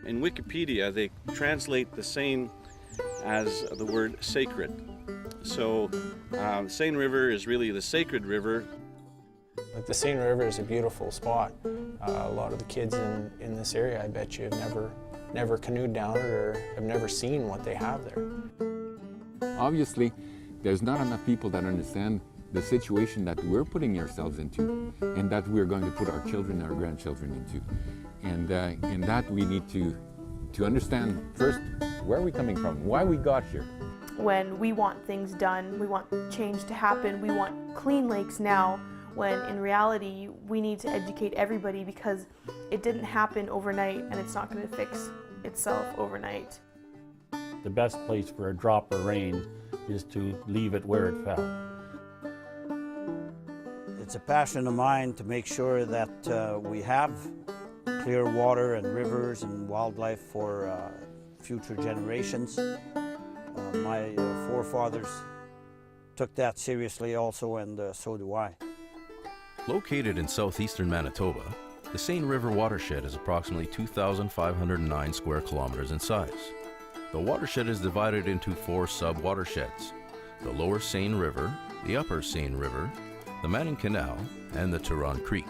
In Wikipedia, they translate the Seine as the word sacred. So Seine River is really the sacred river. Like the Seine River is a beautiful spot. A lot of the kids in this area, I bet you, have never canoed down it or have never seen what they have there. Obviously, there's not enough people that understand the situation that we're putting ourselves into and that we're going to put our children and our grandchildren into. And in that we need to understand first where we're coming from, why we got here. When we want things done, we want change to happen, we want clean lakes now, when in reality we need to educate everybody because it didn't happen overnight and it's not going to fix itself overnight. The best place for a drop of rain is to leave it where it fell. It's a passion of mine to make sure that we have clear water and rivers and wildlife for future generations. My forefathers took that seriously also, and so do I. Located in southeastern Manitoba, the Seine River Watershed is approximately 2,509 square kilometers in size. The watershed is divided into 4 sub-watersheds: the Lower Seine River, the Upper Seine River, the Manning Canal, and the Turon Creek.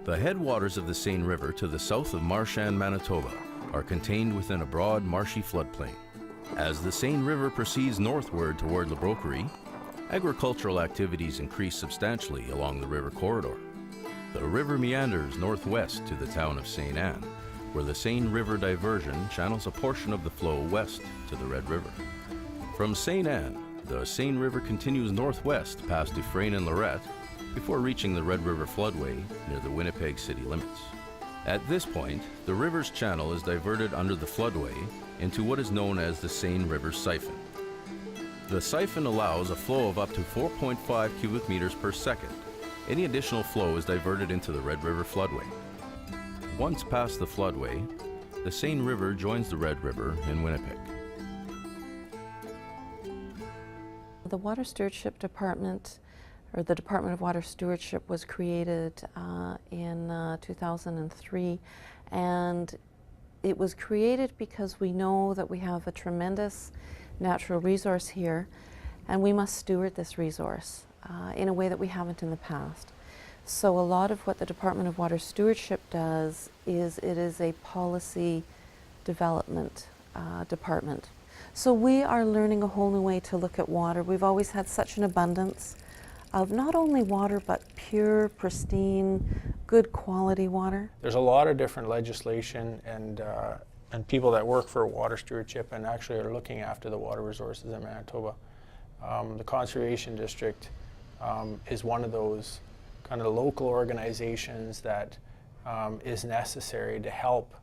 The headwaters of the Seine River to the south of Marchand, Manitoba, are contained within a broad marshy floodplain. As the Seine River proceeds northward toward La Broquerie, agricultural activities increase substantially along the river corridor. The river meanders northwest to the town of Sainte-Anne, where the Seine River Diversion channels a portion of the flow west to the Red River. From Sainte-Anne, the Seine River continues northwest past Dufresne and Lorette before reaching the Red River floodway near the Winnipeg city limits. At this point, the river's channel is diverted under the floodway into what is known as the Seine River Siphon. The siphon allows a flow of up to 4.5 cubic meters per second. Any additional flow is diverted into the Red River floodway. Once past the floodway, the Seine River joins the Red River in Winnipeg. The Water Stewardship Department, or the Department of Water Stewardship, was created in 2003, and it was created because we know that we have a tremendous natural resource here, and we must steward this resource in a way that we haven't in the past. So a lot of what the Department of Water Stewardship does is it is a policy development department. So we are learning a whole new way to look at water. We've always had such an abundance of not only water, but pure, pristine, good quality water. There's a lot of different legislation and people that work for water stewardship and actually are looking after the water resources in Manitoba. The Conservation District is one of those kind of local organizations that is necessary to help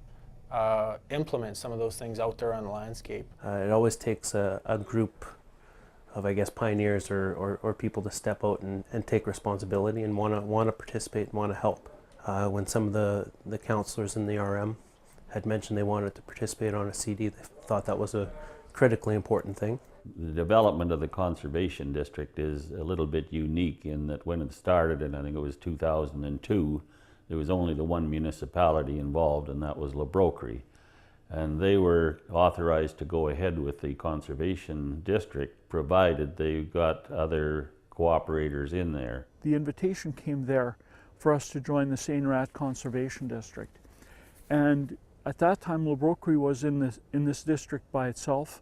implement some of those things out there on the landscape. It always takes a group of, I guess, pioneers or people to step out and take responsibility and want to participate and want to help. When some of the councillors in the RM had mentioned they wanted to participate on a CD, they thought that was a critically important thing. The development of the Conservation District is a little bit unique in that when it started, and I think it was 2002, there was only the one municipality involved, and that was La Broquerie. And they were authorized to go ahead with the Conservation District, provided they got other cooperators in there. The invitation came there for us to join the Seine-Rat Conservation District. And at that time, La Broquerie was in this district by itself,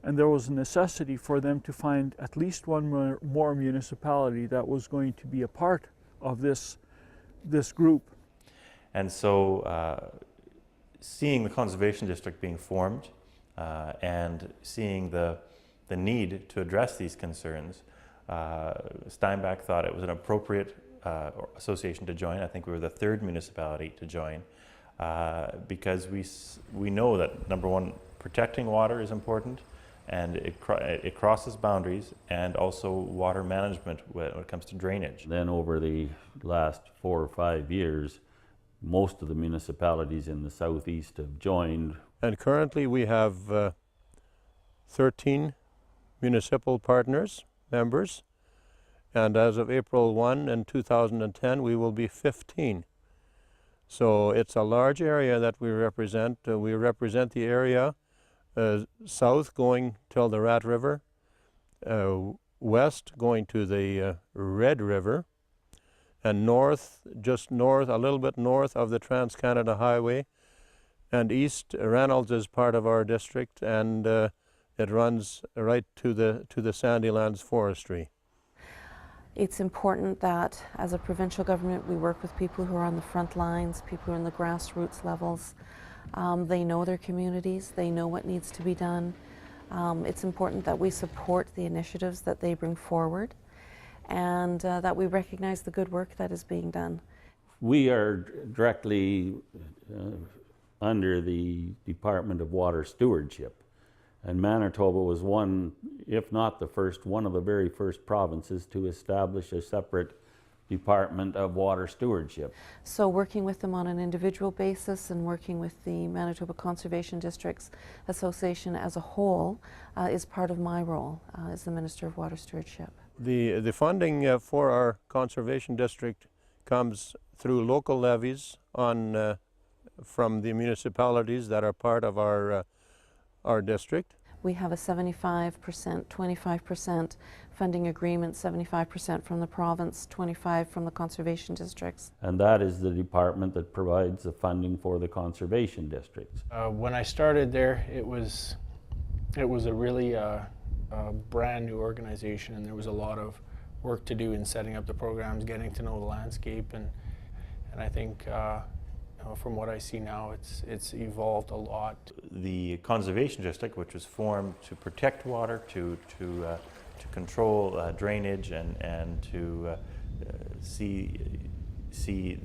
and there was a necessity for them to find at least one more municipality that was going to be a part of this group. And so seeing the Conservation District being formed and seeing the need to address these concerns, Steinbach thought it was an appropriate association to join. I think we were the 3rd municipality to join because we know that, number one, protecting water is important, and it crosses boundaries, and also water management when it comes to drainage. Then over the last 4 or 5 years, most of the municipalities in the southeast have joined. And currently we have 13 municipal partners, members, and as of April 1 in 2010 we will be 15. So it's a large area that we represent. We represent the area south going till the Rat River, west going to the Red River, and north, just north, a little bit north of the Trans-Canada Highway, and east. Reynolds is part of our district, and it runs right to the Sandylands Forestry. It's important that as a provincial government we work with people who are on the front lines, people who are in the grassroots levels. They know their communities, they know what needs to be done. It's important that we support the initiatives that they bring forward, and that we recognize the good work that is being done. We are directly under the Department of Water Stewardship, and Manitoba was one, if not the first, one of the very first provinces to establish a separate Department of Water Stewardship. So working with them on an individual basis and working with the Manitoba Conservation Districts Association as a whole is part of my role as the Minister of Water Stewardship. The funding for our conservation district comes through local levies on from the municipalities that are part of our district. We have a 75%, 25% funding agreement, 75% from the province, 25% from the conservation districts. And that is the department that provides the funding for the conservation districts. When I started there, it was a really brand new organization, and there was a lot of work to do in setting up the programs, getting to know the landscape, and I think from what I see now, it's evolved a lot. The conservation district, which was formed to protect water, to control drainage, and to see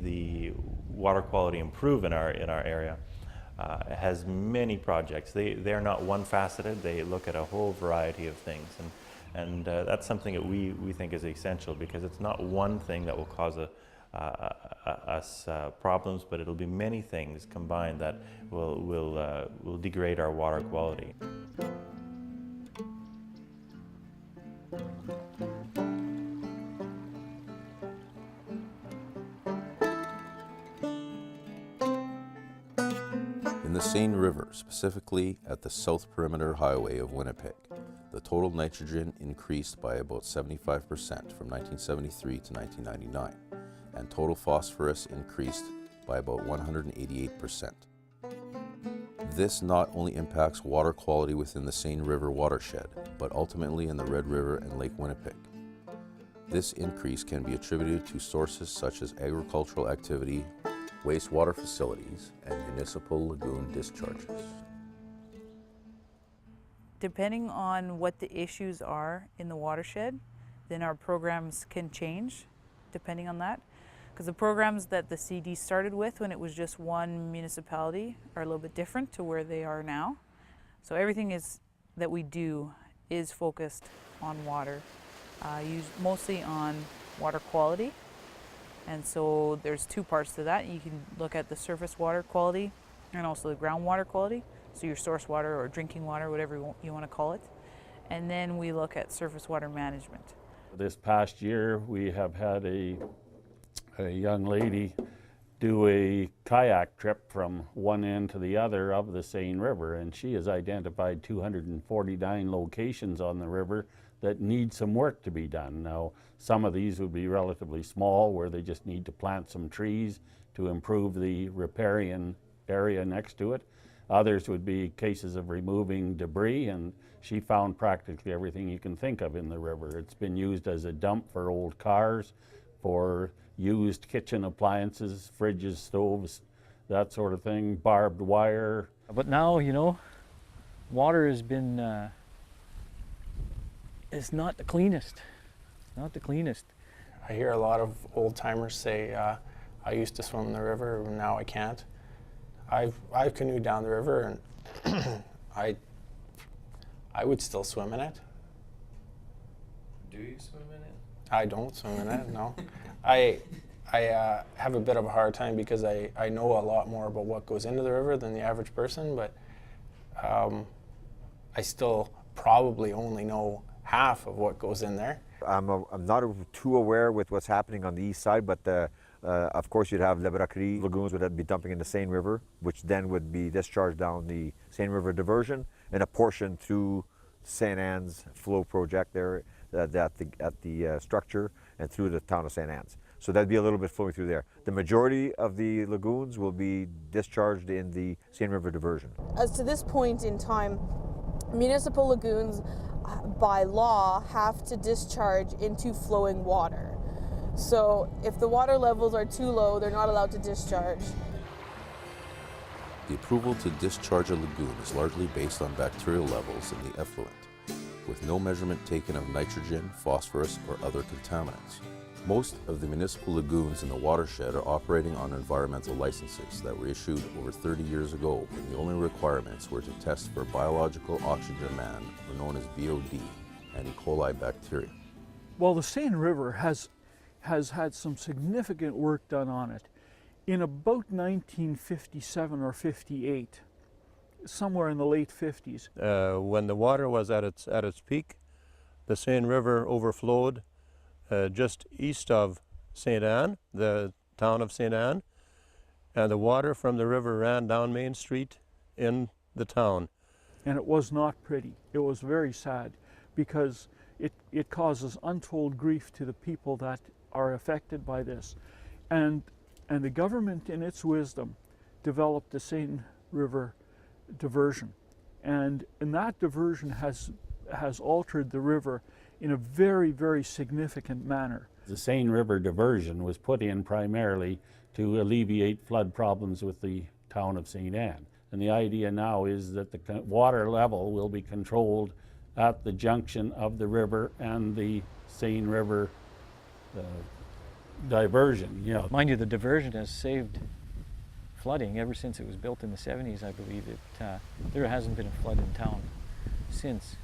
the water quality improve in our area, has many projects. They are not one-faceted. They look at a whole variety of things, and that's something that we think is essential, because it's not one thing that will cause us problems, but it'll be many things combined that will degrade our water quality. In the Seine River, specifically at the South Perimeter Highway of Winnipeg, the total nitrogen increased by about 75% from 1973 to 1999, and total phosphorus increased by about 188%. This not only impacts water quality within the Seine River watershed, but ultimately in the Red River and Lake Winnipeg. This increase can be attributed to sources such as agricultural activity, wastewater facilities, and municipal lagoon discharges. Depending on what the issues are in the watershed, then our programs can change depending on that. Because the programs that the CD started with when it was just one municipality are a little bit different to where they are now. So everything that we do is focused on water, mostly on water quality. And so there's two parts to that. You can look at the surface water quality and also the groundwater quality. So your source water or drinking water, whatever you want to call it. And then we look at surface water management. This past year we have had a young lady do a kayak trip from one end to the other of the Seine River, and she has identified 249 locations on the river that need some work to be done. Now, some of these would be relatively small, where they just need to plant some trees to improve the riparian area next to it. Others would be cases of removing debris, and she found practically everything you can think of in the river. It's been used as a dump for old cars, for used kitchen appliances, fridges, stoves, that sort of thing, barbed wire. But now, you know, water has been, it's not the cleanest, not the cleanest. I hear a lot of old timers say, I used to swim in the river, now I can't. I've canoed down the river, and I would still swim in it. Do you swim in it? I don't swim in it, no. I have a bit of a hard time because I know a lot more about what goes into the river than the average person, but I still probably only know half of what goes in there. I'm not too aware with what's happening on the east side, but Of course, you'd have Le Bracquerie lagoons would be dumping in the Seine River, which then would be discharged down the Seine River Diversion, and a portion through St. Anne's flow project there at the structure and through the town of St. Anne's. So that'd be a little bit flowing through there. The majority of the lagoons will be discharged in the Seine River Diversion. As to this point in time, municipal lagoons by law have to discharge into flowing water. So if the water levels are too low, they're not allowed to discharge. The approval to discharge a lagoon is largely based on bacterial levels in the effluent, with no measurement taken of nitrogen, phosphorus, or other contaminants. Most of the municipal lagoons in the watershed are operating on environmental licenses that were issued over 30 years ago, when the only requirements were to test for biological oxygen demand, or known as BOD, and E. coli bacteria. Well, the Seine River has had some significant work done on it. In about 1957 or 58, somewhere in the late 50s. When the water was at its peak, the Seine River overflowed just east of St. Anne, the town of St. Anne, and the water from the river ran down Main Street in the town. And it was not pretty. It was very sad because it causes untold grief to the people that are affected by this. And the government, in its wisdom, developed the Seine River Diversion. And that diversion has altered the river in a very, very significant manner. The Seine River Diversion was put in primarily to alleviate flood problems with the town of St. Anne. And the idea now is that the water level will be controlled at the junction of the river and the Seine River Diversion. You know. Mind you, the diversion has saved flooding ever since it was built in the 70s, I believe. There hasn't been a flood in town since.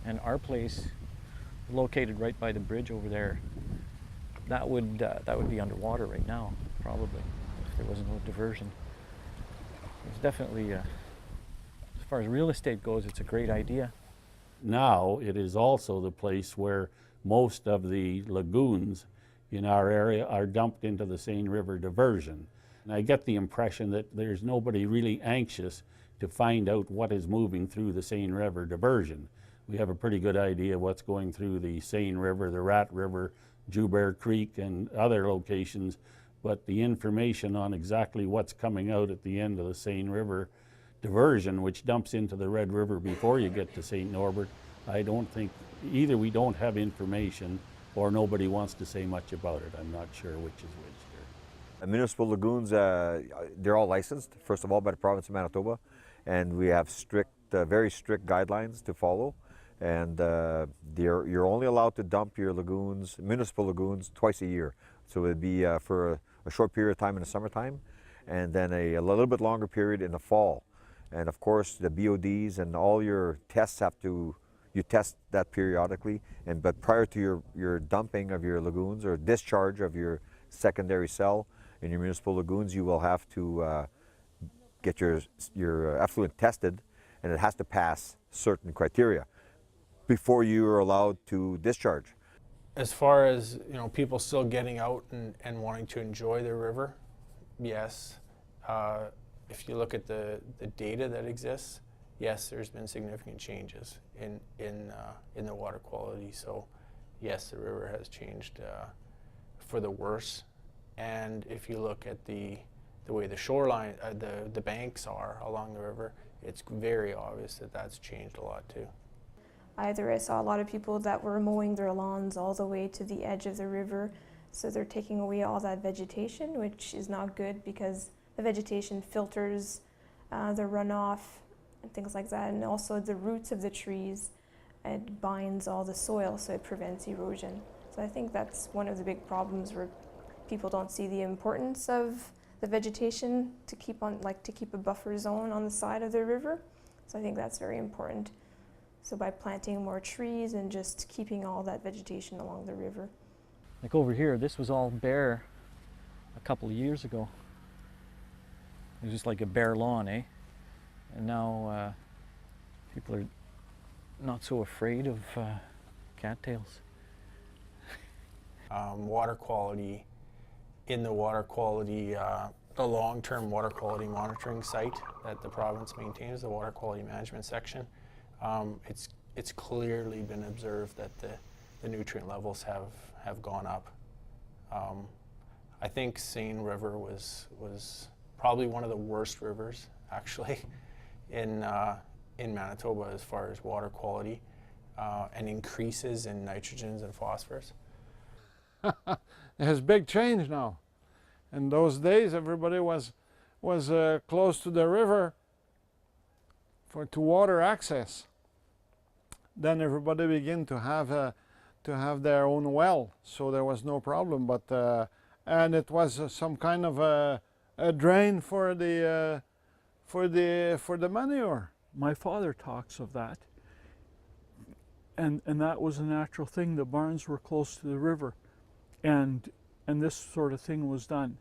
And our place, located right by the bridge over there, that would be underwater right now, probably, if there was no diversion. It's definitely, as far as real estate goes, it's a great idea. Now it is also the place where most of the lagoons in our area are dumped into the Seine River Diversion. And I get the impression that there's nobody really anxious to find out what is moving through the Seine River Diversion. We have a pretty good idea what's going through the Seine River, the Rat River, Joubert Creek, and other locations, but the information on exactly what's coming out at the end of the Seine River Diversion, which dumps into the Red River before you get to St. Norbert, I don't think, either we don't have information or nobody wants to say much about it. I'm not sure which is which here. Municipal lagoons, they're all licensed, first of all, by the Province of Manitoba, and we have very strict guidelines to follow. And you're only allowed to dump your lagoons, municipal lagoons, twice a year. So it'd be for a short period of time in the summertime, and then a little bit longer period in the fall. And of course, the BODs and all your tests you test that periodically. But prior to your dumping of your lagoons or discharge of your secondary cell in your municipal lagoons, you will have to get your effluent tested, and it has to pass certain criteria before you are allowed to discharge. As far as people still getting out and wanting to enjoy the river, yes. If you look at the data that exists, yes, there's been significant changes in the water quality. So yes, the river has changed for the worse. And if you look at the way the shoreline, the banks are along the river, it's very obvious that that's changed a lot too. I saw a lot of people that were mowing their lawns all the way to the edge of the river, so they're taking away all that vegetation, which is not good because the vegetation filters the runoff and things like that, and also the roots of the trees, it binds all the soil, so it prevents erosion. So I think that's one of the big problems where people don't see the importance of the vegetation to keep a buffer zone on the side of the river. So I think that's very important. So by planting more trees and just keeping all that vegetation along the river. Like over here, this was all bare a couple of years ago. It was just like a bare lawn, eh? And now people are not so afraid of cattails. Water quality in the water quality, the long-term water quality monitoring site that the province maintains, the water quality management section, it's clearly been observed that the nutrient levels have gone up. I think Seine River was probably one of the worst rivers, actually, in Manitoba as far as water quality and increases in nitrogens and phosphorus. It has big change now. In those days, everybody was close to the river to water access. Then everybody began to have their own well, so there was no problem. But and it was some kind of a drain for the manure. My father talks of that, and that was a natural thing. The barns were close to the river, and this sort of thing was done.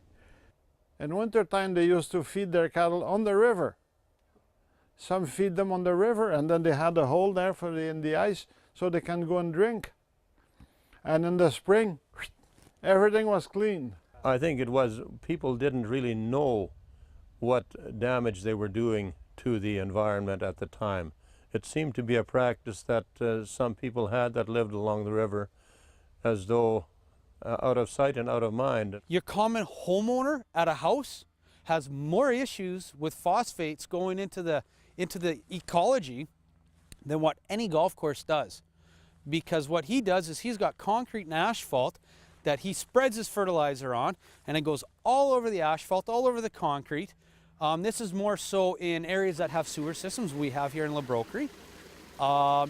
In wintertime, they used to feed their cattle on the river. Some feed them on the river, and then they had a hole there in the ice so they can go and drink. And in the spring, everything was clean. I think it was people didn't really know what damage they were doing to the environment at the time. It seemed to be a practice that some people had that lived along the river, as though out of sight and out of mind. Your common homeowner at a house has more issues with phosphates going into the ecology than what any golf course does. Because what he does is he's got concrete and asphalt that he spreads his fertilizer on, and it goes all over the asphalt, all over the concrete. This is more so in areas that have sewer systems we have here in La Broquerie. All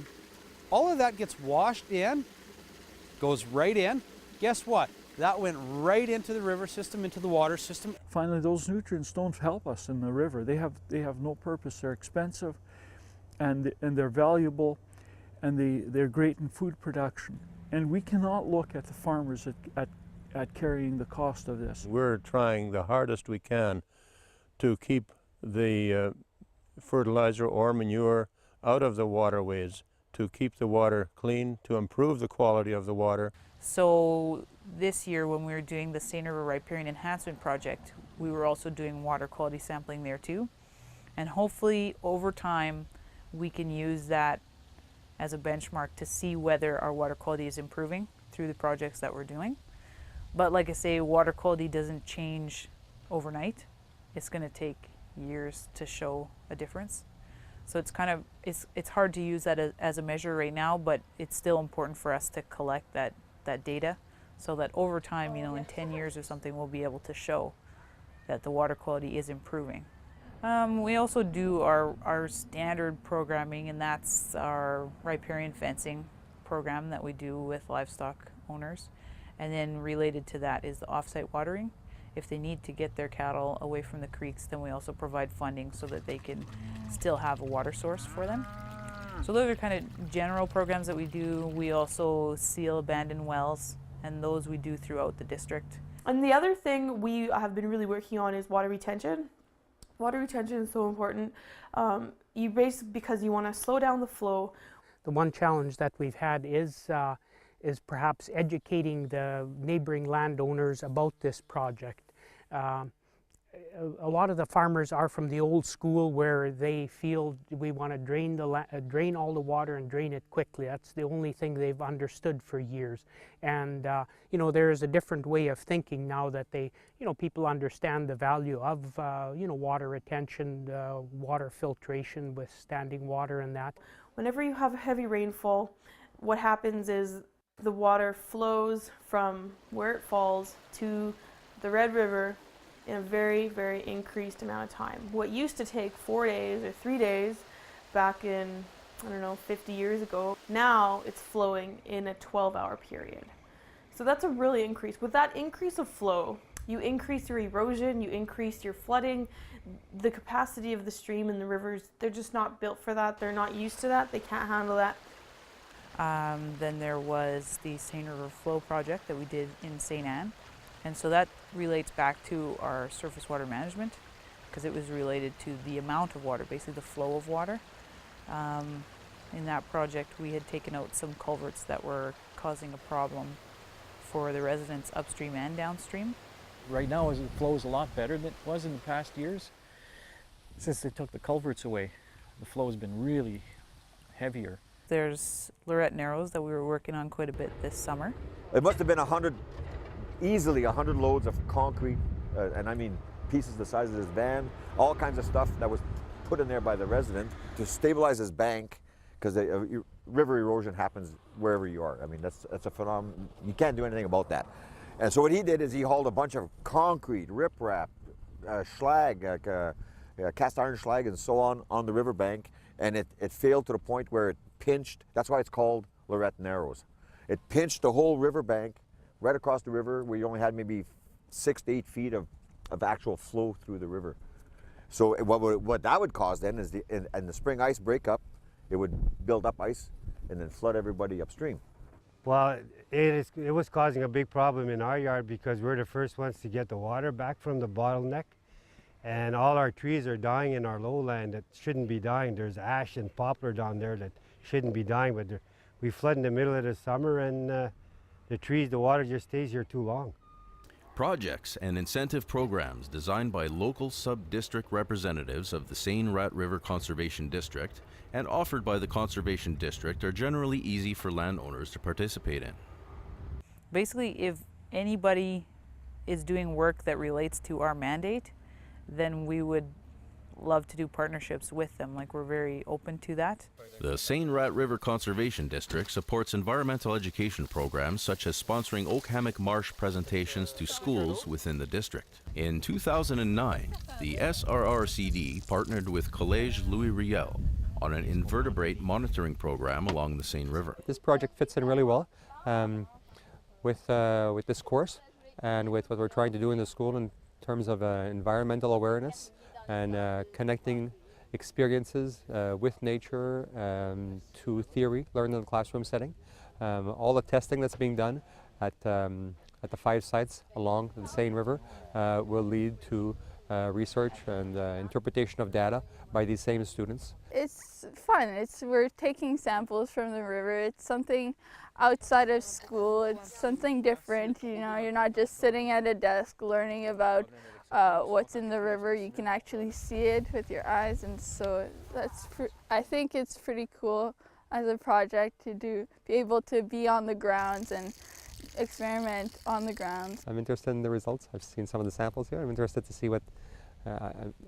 of that gets washed in, goes right in. Guess what? That went right into the river system, into the water system. Finally, those nutrients don't help us in the river. They have no purpose. They're expensive, and they're valuable, and they're great in food production. And we cannot look at the farmers at carrying the cost of this. We're trying the hardest we can to keep the fertilizer or manure out of the waterways, to keep the water clean, to improve the quality of the water. So this year when we were doing the Seine River Riparian Enhancement Project, we were also doing water quality sampling there too. And hopefully over time we can use that as a benchmark to see whether our water quality is improving through the projects that we're doing. But like I say, water quality doesn't change overnight. It's going to take years to show a difference. So it's kind of, it's hard to use that as a measure right now, but it's still important for us to collect that data so that over time, you know, in 10 years or something, we'll be able to show that the water quality is improving. We also do our standard programming, and that's our riparian fencing program that we do with livestock owners. And then related to that is the off-site watering. If they need to get their cattle away from the creeks, then we also provide funding so that they can still have a water source for them. So those are kind of general programs that we do. We also seal abandoned wells, and those we do throughout the district. And the other thing we have been really working on is water retention. Water retention is so important. Because you want to slow down the flow. The one challenge that we've had is perhaps educating the neighboring landowners about this project. A lot of the farmers are from the old school where they feel we want to drain all the water and drain it quickly. That's the only thing they've understood for years. And you know, there is a different way of thinking now that people understand the value of water retention, water filtration with standing water and that. Whenever you have heavy rainfall, what happens is the water flows from where it falls to the Red River in a very, very increased amount of time. What used to take 4 days or 3 days back in, 50 years ago, now it's flowing in a 12-hour period. So that's a really increase. With that increase of flow, you increase your erosion, you increase your flooding. The capacity of the stream and the rivers, they're just not built for that. They're not used to that. They can't handle that. Then there was the Seine River Flow project that we did in St. Anne. And so that relates back to our surface water management, because it was related to the amount of water, basically the flow of water. In that project, we had taken out some culverts that were causing a problem for the residents upstream and downstream. right now it flows a lot better than it was in the past years. Since they took the culverts away, the flow has been really heavier. There's Lorette Narrows that we were working on quite a bit this summer. It must have been easily 100 loads of concrete, and I mean pieces the size of this van, all kinds of stuff that was put in there by the resident to stabilize this bank, because river erosion happens wherever you are. I mean, that's a phenomenon. You can't do anything about that. And so what he did is he hauled a bunch of concrete, riprap, slag, cast iron slag and so on the riverbank, and it failed to the point where it pinched. That's why it's called Lorette Narrows. It pinched the whole riverbank right across the river, where you only had maybe 6 to 8 feet of actual flow through the river. So what that would cause then is in the spring ice breakup, it would build up ice and then flood everybody upstream. Well, it was causing a big problem in our yard because we're the first ones to get the water back from the bottleneck. And all our trees are dying in our lowland that shouldn't be dying. There's ash and poplar down there that shouldn't be dying, but we flood in the middle of the summer, and the water just stays here too long. Projects and incentive programs designed by local sub-district representatives of the Seine-Rat River Conservation District and offered by the Conservation District are generally easy for landowners to participate in. Basically, if anybody is doing work that relates to our mandate, then we would love to do partnerships with them. Like, we're very open to that. The Seine-Rat River Conservation District supports environmental education programs such as sponsoring oak hammock marsh presentations to schools within the district. In 2009, the SRRCD partnered with Collège Louis Riel on an invertebrate monitoring program along the Seine River. This project fits in really well with this course and with what we're trying to do in the school in terms of environmental awareness and connecting experiences with nature to theory learned in the classroom setting. All the testing that's being done at the 5 sites along the Seine River will lead to research and interpretation of data by these same students. It's fun. We're taking samples from the river. It's something outside of school. It's something different. You know, you're not just sitting at a desk learning about what's in the river. You can actually see it with your eyes, and so I think it's pretty cool as a project to be able to be on the grounds and experiment on the grounds. I'm interested in the results. I've seen some of the samples here. I'm interested to see what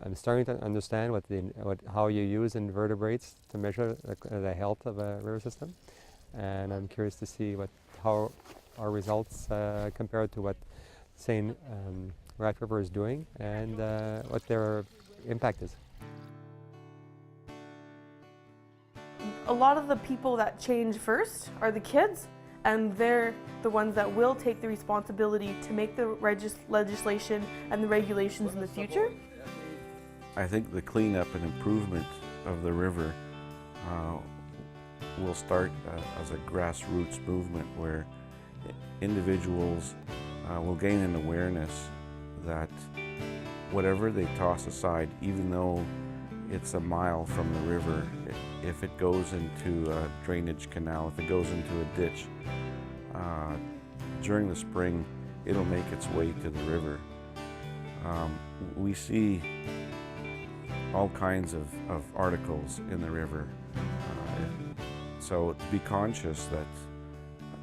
I'm starting to understand how you use invertebrates to measure the health of a river system, and I'm curious to see how our results compare to what Seine-Rat River is doing and what their impact is. A lot of the people that change first are the kids, and they're the ones that will take the responsibility to make the legislation and the regulations in the future. I think the cleanup and improvement of the river will start as a grassroots movement where individuals will gain an awareness that whatever they toss aside, even though it's a mile from the river, if it goes into a drainage canal, if it goes into a ditch, during the spring, it'll make its way to the river. We see all kinds of articles in the river. So to be conscious that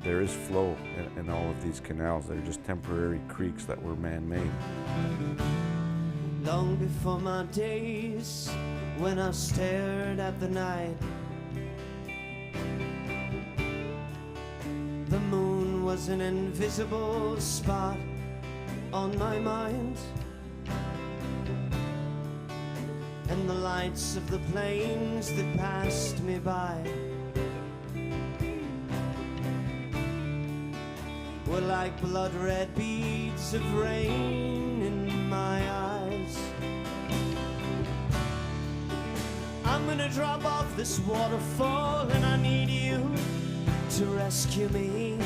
there is flow in all of these canals. They're just temporary creeks that were man-made. Long before my days, when I stared at the night, the moon was an invisible spot on my mind, and the lights of the planes that passed me by were like blood-red beads of rain in my eyes. I'm gonna drop off this waterfall and I need you to rescue me.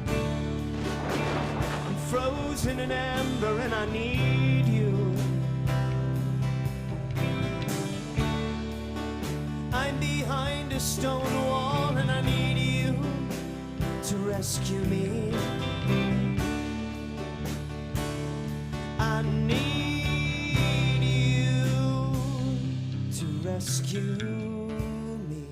I'm frozen in amber and I need you. I'm behind a stone wall and I need you to rescue me. rescue me.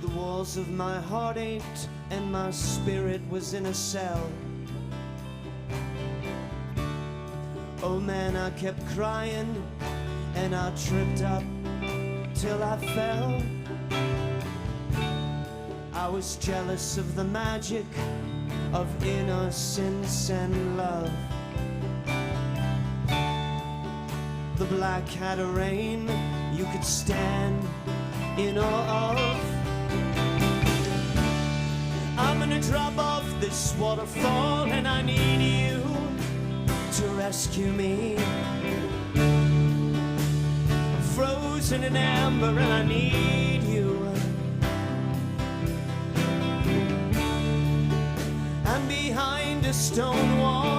The walls of my heart ached and my spirit was in a cell. Oh man, I kept crying and I tripped up till I fell. I was jealous of the magic of innocence and love. The black hat of rain you could stand in awe of. I'm gonna drop off this waterfall and I need you to rescue me. Frozen in amber and I need you. I'm behind a stone wall